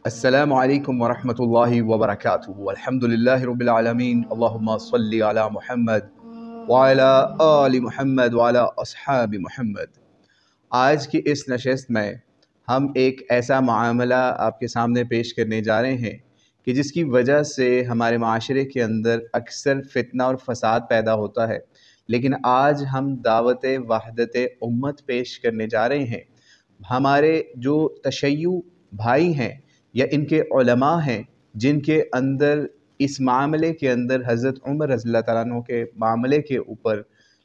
السلام علیکم ورحمۃ اللہ وبرکاتہ الحمدللہ رب العالمین اللہم صلی علی محمد وعلی آل محمد وعلی اصحاب محمد۔ آج کی اس نشست میں ہم ایک ایسا معاملہ آپ کے سامنے پیش کرنے جا رہے ہیں کہ جس کی وجہ سے ہمارے معاشرے کے اندر اکثر فتنہ اور فساد پیدا ہوتا ہے، لیکن آج ہم دعوت وحدت امت پیش کرنے جا رہے ہیں۔ ہمارے جو تشیع بھائی ہیں یا ان کے علماء ہیں جن کے اندر اس معاملے کے اندر حضرت عمر رضی اللہ تعالیٰ عنہ کے معاملے کے اوپر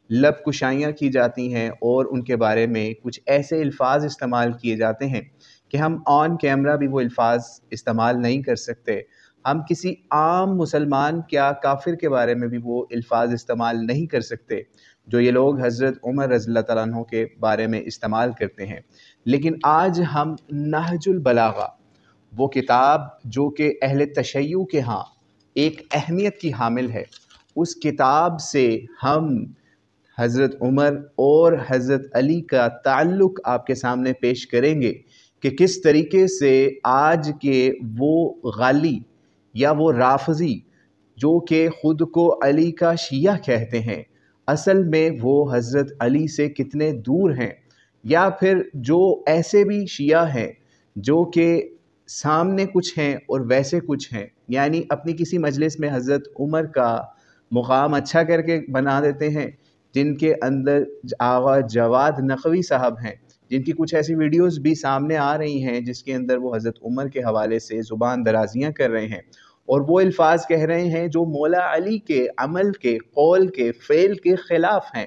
لب کشائیاں کی جاتی ہیں اور ان کے بارے میں کچھ ایسے الفاظ استعمال کیے جاتے ہیں کہ ہم آن کیمرہ بھی وہ الفاظ استعمال نہیں کر سکتے، ہم کسی عام مسلمان کیا کافر کے بارے میں بھی وہ الفاظ استعمال نہیں کر سکتے جو یہ لوگ حضرت عمر رضی اللہ تعالیٰ عنہ کے بارے میں استعمال کرتے ہیں۔ لیکن آج ہم نہج البلاغہ، وہ کتاب جو کہ اہل تشیع کے ہاں ایک اہمیت کی حامل ہے، اس کتاب سے ہم حضرت عمر اور حضرت علی کا تعلق آپ کے سامنے پیش کریں گے کہ کس طریقے سے آج کے وہ غالی یا وہ رافضی جو کہ خود کو علی کا شیعہ کہتے ہیں، اصل میں وہ حضرت علی سے کتنے دور ہیں، یا پھر جو ایسے بھی شیعہ ہیں جو کہ سامنے کچھ ہیں اور ویسے کچھ ہیں، یعنی اپنی کسی مجلس میں حضرت عمر کا مقام اچھا کر کے بنا دیتے ہیں، جن کے اندر آغا جواد نقوی صاحب ہیں، جن کی کچھ ایسی ویڈیوز بھی سامنے آ رہی ہیں جس کے اندر وہ حضرت عمر کے حوالے سے زبان درازیاں کر رہے ہیں اور وہ الفاظ کہہ رہے ہیں جو مولا علی کے عمل کے، قول کے، فعل کے خلاف ہیں،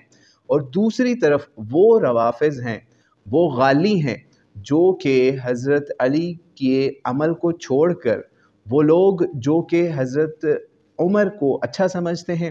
اور دوسری طرف وہ روافض ہیں، وہ غالی ہیں جو کہ حضرت علی کے عمل کو چھوڑ کر وہ لوگ جو کہ حضرت عمر کو اچھا سمجھتے ہیں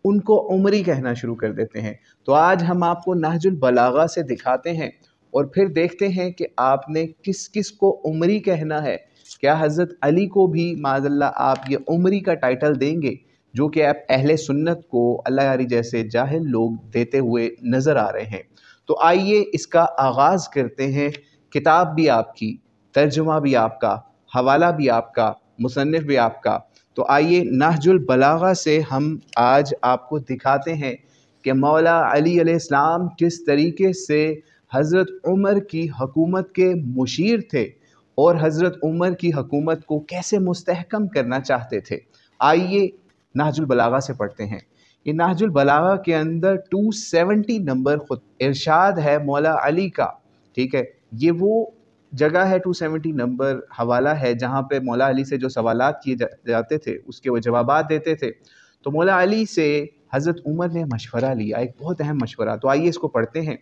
ان کو عمری کہنا شروع کر دیتے ہیں۔ تو آج ہم آپ کو نہج البلاغہ سے دکھاتے ہیں اور پھر دیکھتے ہیں کہ آپ نے کس کس کو عمری کہنا ہے۔ کیا حضرت علی کو بھی معاذ اللہ آپ یہ عمری کا ٹائٹل دیں گے جو کہ آپ اہل سنت کو اللہ علی جیسے جاہل لوگ دیتے ہوئے نظر آ رہے ہیں؟ تو آئیے اس کا آغاز کرتے ہیں۔ کتاب بھی آپ کی، ترجمہ بھی آپ کا، حوالہ بھی آپ کا، مصنف بھی آپ کا۔ تو آئیے نہج البلاغہ سے ہم آج آپ کو دکھاتے ہیں کہ مولا علی علیہ السلام کس طریقے سے حضرت عمر کی حکومت کے مشیر تھے اور حضرت عمر کی حکومت کو کیسے مستحکم کرنا چاہتے تھے۔ آئیے نہج البلاغہ سے پڑھتے ہیں۔ یہ نہج البلاغہ کے اندر 270 نمبر خود ارشاد ہے مولا علی کا، ٹھیک ہے، یہ وہ جگہ ہے 270 نمبر حوالہ ہے جہاں پہ مولا علی سے جو سوالات کیے جاتے تھے اس کے وہ جوابات دیتے تھے۔ تو مولا علی سے حضرت عمر نے مشورہ لیا، ایک بہت اہم مشورہ۔ تو آئیے اس کو پڑھتے ہیں۔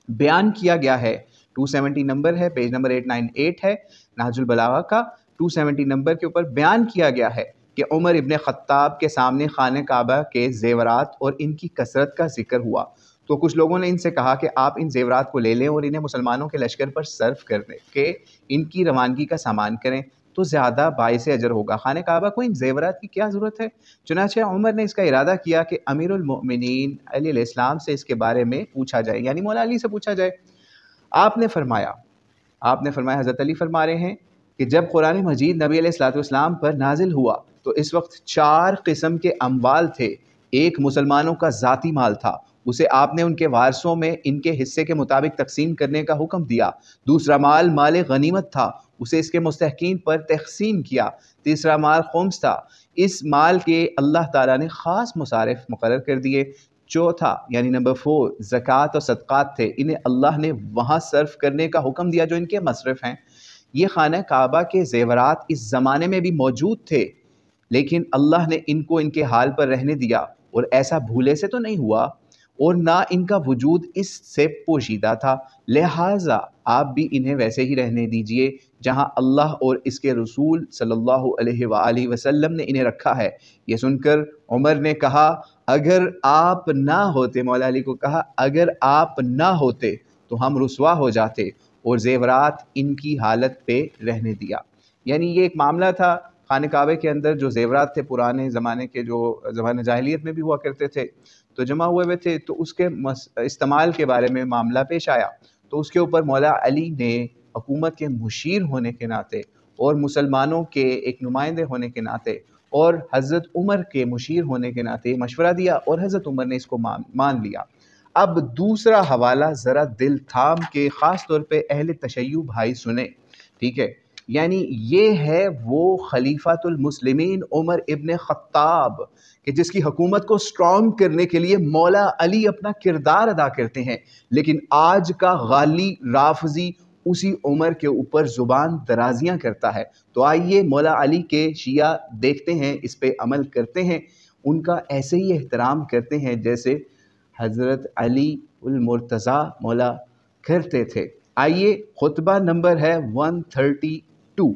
بیان کیا گیا ہے، 270 نمبر ہے، پیج نمبر 898 ہے نہج البلاغہ کا، 270 نمبر کے اوپر بیان کیا گیا ہے کہ عمر ابن خطاب کے سامنے خانہ کعبہ کے زیورات اور ان کی کثرت کا ذکر ہوا، تو کچھ لوگوں نے ان سے کہا کہ آپ ان زیورات کو لے لیں اور انہیں مسلمانوں کے لشکر پر صرف کر دیں کہ ان کی روانگی کا سامان کریں تو زیادہ باعث اجر ہوگا، خانہ کعبہ کو ان زیورات کی کیا ضرورت ہے؟ چنانچہ عمر نے اس کا ارادہ کیا کہ امیر المؤمنین علی علیہ السلام سے اس کے بارے میں پوچھا جائے، یعنی مولا علی سے پوچھا جائے۔ آپ نے فرمایا حضرت علی فرما رہے ہیں کہ جب قرآن مجید نبی علیہ السلام پر نازل ہوا تو اس وقت 4 قسم کے اموال تھے۔ ایک مسلمانوں کا ذاتی مال تھا، اسے آپ نے ان کے وارثوں میں ان کے حصے کے مطابق تقسیم کرنے کا حکم دیا۔ دوسرا مال مال غنیمت تھا، اسے اس کے مستحقین پر تقسیم کیا۔ تیسرا مال خمس تھا، اس مال کے اللہ تعالیٰ نے خاص مصارف مقرر کر دیے۔ چوتھا یعنی نمبر 4 زکوٰۃ اور صدقات تھے، انہیں اللہ نے وہاں صرف کرنے کا حکم دیا جو ان کے مصرف ہیں۔ یہ خانہ کعبہ کے زیورات اس زمانے میں بھی موجود تھے لیکن اللہ نے ان کو ان کے حال پر رہنے دیا، اور ایسا بھولے سے تو نہیں ہوا اور نہ ان کا وجود اس سے پوشیدہ تھا، لہٰذا آپ بھی انہیں ویسے ہی رہنے دیجئے جہاں اللہ اور اس کے رسول صلی اللہ علیہ وآلہ وسلم نے انہیں رکھا ہے۔ یہ سن کر عمر نے کہا اگر آپ نہ ہوتے، مولا علی کو کہا اگر آپ نہ ہوتے تو ہم رسوا ہو جاتے، اور زیورات ان کی حالت پہ رہنے دیا۔ یعنی یہ ایک معاملہ تھا، خانہ کعبے کے اندر جو زیورات تھے پرانے زمانے کے، جو زمانہ جاہلیت میں بھی ہوا کرتے تھے، تو جمع ہوئے ہوئے تھے، تو اس کے استعمال کے بارے میں معاملہ پیش آیا، تو اس کے اوپر مولا علی نے حکومت کے مشیر ہونے کے ناطے اور مسلمانوں کے ایک نمائندے ہونے کے ناطے اور حضرت عمر کے مشیر ہونے کے ناطے مشورہ دیا اور حضرت عمر نے اس کو مان لیا۔ اب دوسرا حوالہ ذرا دل تھام کے خاص طور پہ اہل تشیع بھائی سنیں، ٹھیک ہے؟ یعنی یہ ہے وہ خلیفۃ المسلمین عمر ابن خطاب کہ جس کی حکومت کو سٹرونگ کرنے کے لیے مولا علی اپنا کردار ادا کرتے ہیں، لیکن آج کا غالی رافضی اسی عمر کے اوپر زبان درازیاں کرتا ہے۔ تو آئیے مولا علی کے شیعہ دیکھتے ہیں، اس پہ عمل کرتے ہیں، ان کا ایسے ہی احترام کرتے ہیں جیسے حضرت علی المرتضیٰ مولا کرتے تھے۔ آئیے خطبہ نمبر ہے 132،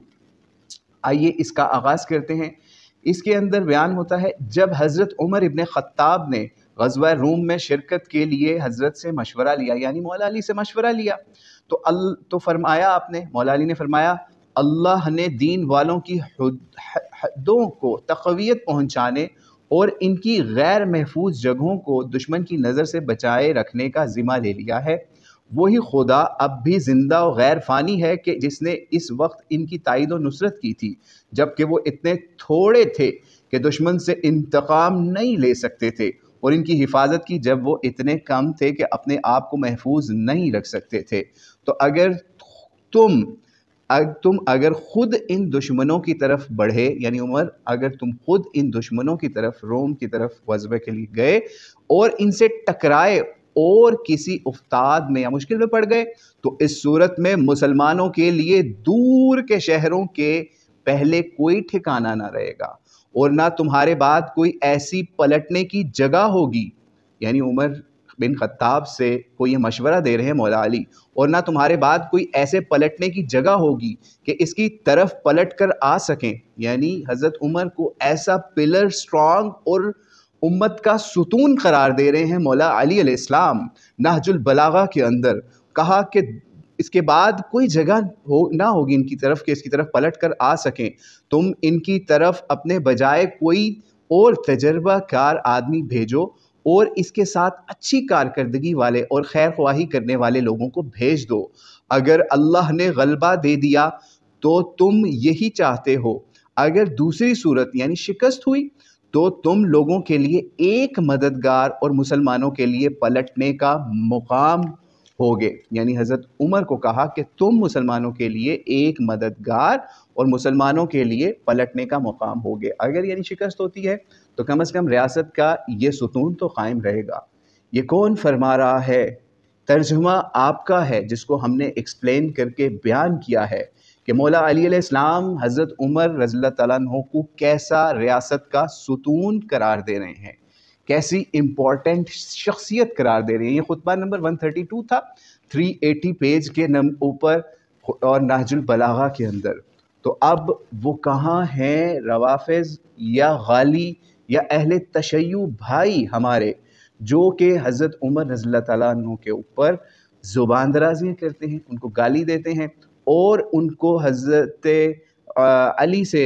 آئیے اس کا آغاز کرتے ہیں۔ اس کے اندر بیان ہوتا ہے جب حضرت عمر ابن خطاب نے غزوہ روم میں شرکت کے لیے حضرت سے مشورہ لیا، یعنی مولا علی سے مشورہ لیا، تو فرمایا آپ نے، مولا علی نے فرمایا اللہ نے دین والوں کی حدوں کو تقویت پہنچانے اور ان کی غیر محفوظ جگہوں کو دشمن کی نظر سے بچائے رکھنے کا ذمہ لے لیا ہے۔ وہی خدا اب بھی زندہ و غیر فانی ہے کہ جس نے اس وقت ان کی تائید و نصرت کی تھی جبکہ وہ اتنے تھوڑے تھے کہ دشمن سے انتقام نہیں لے سکتے تھے، اور ان کی حفاظت کی جب وہ اتنے کم تھے کہ اپنے آپ کو محفوظ نہیں رکھ سکتے تھے۔ تو اگر اگر خود ان دشمنوں کی طرف بڑھے، یعنی عمر اگر تم خود ان دشمنوں کی طرف روم کی طرف غزوے کے لیے گئے اور ان سے ٹکرائے اور کسی افتاد میں یا مشکل میں پڑ گئے، تو اس صورت میں مسلمانوں کے لیے دور کے شہروں کے پہلے کوئی ٹھکانہ نہ رہے گا اور نہ تمہارے بعد کوئی ایسی پلٹنے کی جگہ ہوگی، یعنی عمر بن خطاب سے کوئی یہ مشورہ دے رہے ہیں مولا علی، اور نہ تمہارے بعد کوئی ایسے پلٹنے کی جگہ ہوگی کہ اس کی طرف پلٹ کر آ سکیں، یعنی حضرت عمر کو ایسا پلر سٹرونگ اور امت کا ستون قرار دے رہے ہیں مولا علی علیہ السلام۔ نہج البلاغہ کے اندر کہا کہ اس کے بعد کوئی جگہ نہ ہوگی ان کی طرف کہ اس کی طرف پلٹ کر آ سکیں، تم ان کی طرف اپنے بجائے کوئی اور تجربہ کار آدمی بھیجو اور اس کے ساتھ اچھی کارکردگی والے اور خیر خواہی کرنے والے لوگوں کو بھیج دو۔ اگر اللہ نے غلبہ دے دیا تو تم یہی چاہتے ہو، اگر دوسری صورت یعنی شکست ہوئی تو تم لوگوں کے لیے ایک مددگار اور مسلمانوں کے لیے پلٹنے کا مقام ہوگے، یعنی حضرت عمر کو کہا کہ تم مسلمانوں کے لیے ایک مددگار اور مسلمانوں کے لیے پلٹنے کا مقام ہوگے۔ اگر یعنی شکست ہوتی ہے تو کم از کم ریاست کا یہ ستون تو قائم رہے گا۔ یہ کون فرما رہا ہے؟ ترجمہ آپ کا ہے جس کو ہم نے ایکسپلین کر کے بیان کیا ہے کہ مولا علی علیہ السلام حضرت عمر رضی اللہ تعالیٰ عنہ کو کیسا ریاست کا ستون قرار دے رہے ہیں، کیسی امپورٹنٹ شخصیت قرار دے رہے ہیں۔ یہ خطبہ نمبر 132 تھا، 380 پیج کے اوپر اور نہج البلاغہ کے اندر۔ تو اب وہ کہاں ہیں روافض یا غالی یا اہل تشیع بھائی ہمارے جو کہ حضرت عمر رضی اللہ تعالیٰ عنہ کے اوپر زبان درازیاں کرتے ہیں، ان کو گالی دیتے ہیں اور ان کو حضرت علی سے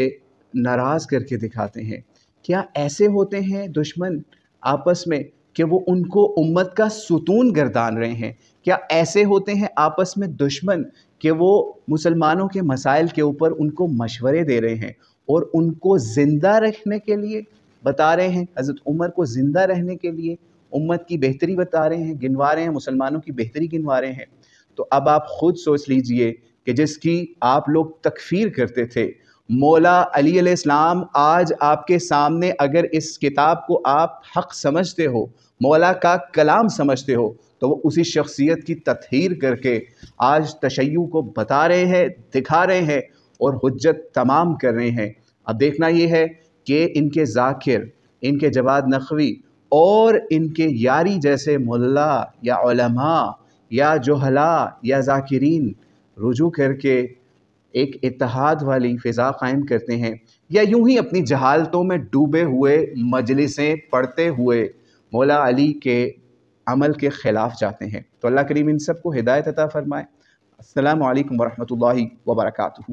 ناراض کر کے دکھاتے ہیں؟ کیا ایسے ہوتے ہیں دشمن آپس میں کہ وہ ان کو امت کا ستون گردان رہے ہیں؟ کیا ایسے ہوتے ہیں آپس میں دشمن کہ وہ مسلمانوں کے مسائل کے اوپر ان کو مشورے دے رہے ہیں اور ان کو زندہ رکھنے کے لیے بتا رہے ہیں، حضرت عمر کو زندہ رہنے کے لیے امت کی بہتری بتا رہے ہیں، گنوا رہے ہیں، مسلمانوں کی بہتری گنوا رہے ہیں؟ تو اب آپ خود سوچ لیجئے کہ جس کی آپ لوگ تکفیر کرتے تھے، مولا علی علیہ السلام، آج آپ کے سامنے اگر اس کتاب کو آپ حق سمجھتے ہو، مولا کا کلام سمجھتے ہو، تو وہ اسی شخصیت کی تطہیر کر کے آج تشیع کو بتا رہے ہیں، دکھا رہے ہیں اور حجت تمام کر رہے ہیں۔ اب دیکھنا یہ ہے کہ ان کے ذاکر، ان کے جواد نخوی اور ان کے یاری جیسے ملا یا علماء یا جہلاء یا ذاکرین رجوع کر کے ایک اتحاد والی فضا قائم کرتے ہیں، یا یوں ہی اپنی جہالتوں میں ڈوبے ہوئے مجلسیں پڑھتے ہوئے مولا علی کے عمل کے خلاف جاتے ہیں۔ تو اللہ کریم ان سب کو ہدایت عطا فرمائے۔ السلام علیکم ورحمۃ اللہ وبرکاتہ۔